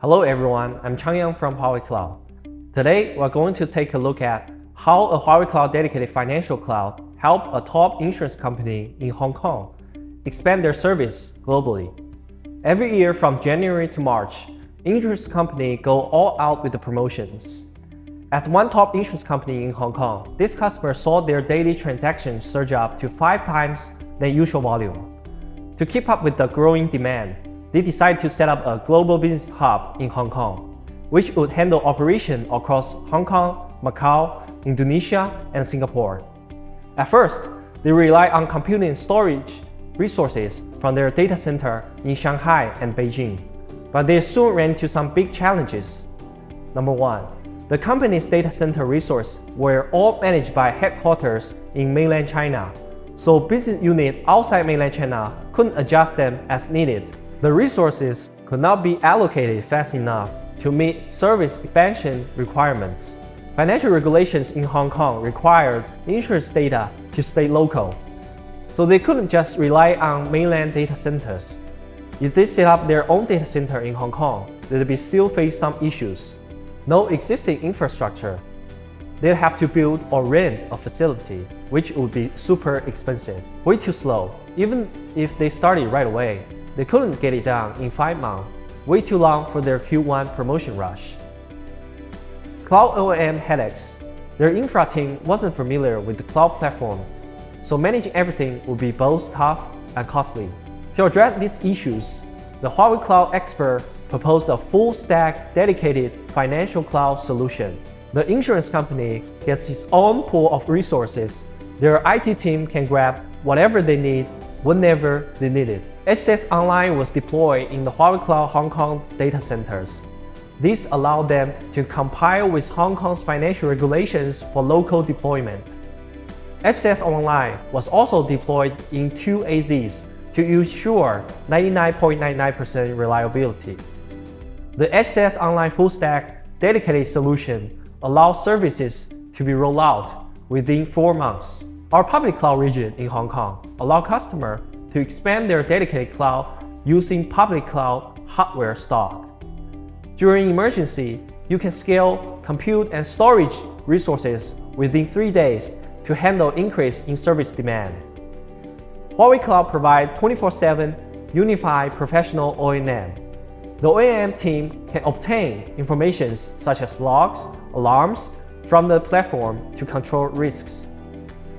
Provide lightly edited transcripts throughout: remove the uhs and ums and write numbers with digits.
Hello everyone, I'm Changyang from Huawei Cloud. Today, we're going to take a look at how a Huawei Cloud dedicated financial cloud helped a top insurance company in Hong Kong expand their service globally. Every year from January to March, insurance companies go all out with the promotions. At one top insurance company in Hong Kong, this customer saw their daily transactions surge up to 5 times their usual volume. To keep up with the growing demand, they decided to set up a global business hub in Hong Kong, which would handle operation across Hong Kong, Macau, Indonesia, and Singapore. At first, they relied on computing and storage resources from their data center in Shanghai and Beijing, but they soon ran into some big challenges. Number one, the company's data center resources were all managed by headquarters in mainland China, so business units outside mainland China couldn't adjust them as needed. The resources could not be allocated fast enough to meet service expansion requirements. Financial regulations in Hong Kong required insurance data to stay local, so they couldn't just rely on mainland data centers. If they set up their own data center in Hong Kong, they'd be still face some issues. No existing infrastructure. They'd have to build or rent a facility, which would be super expensive, way too slow. Even if they started right away, they couldn't get it done in 5 months, way too long for their Q1 promotion rush. Cloud OEM headaches. Their infra team wasn't familiar with the cloud platform, so managing everything would be both tough and costly. To address these issues, the Huawei Cloud expert proposed a full-stack dedicated financial cloud solution. The insurance company gets its own pool of resources. Their IT team can grab whatever they need whenever they need it. HCS Online was deployed in the Huawei Cloud Hong Kong data centers. This allowed them to compile with Hong Kong's financial regulations for local deployment. HCS Online was also deployed in 2 AZs to ensure 99.99% reliability. The HCS Online full-stack dedicated solution allows services to be rolled out within 4 months. Our public cloud region in Hong Kong allows customers to expand their dedicated cloud using public cloud hardware stock. During emergency, you can scale compute and storage resources within 3 days to handle increase in service demand. Huawei Cloud provides 24/7 unified professional OEM. The OEM team can obtain information such as logs, alarms from the platform to control risks.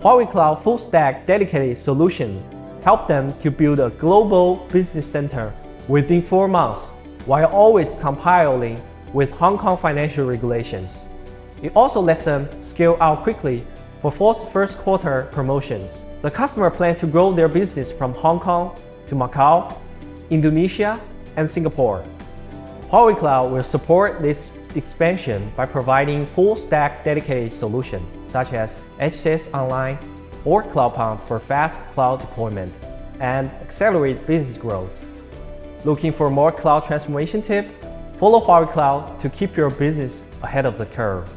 Huawei Cloud full-stack dedicated solution helped them to build a global business center within 4 months while always compiling with Hong Kong financial regulations. It also lets them scale out quickly for first quarter promotions. The customer plans to grow their business from Hong Kong to Macau, Indonesia, and Singapore. Huawei Cloud will support this expansion by providing full-stack dedicated solutions such as HCS Online or Cloud Pump for fast cloud deployment and accelerate business growth. Looking for more cloud transformation tips? Follow Huawei Cloud to keep your business ahead of the curve.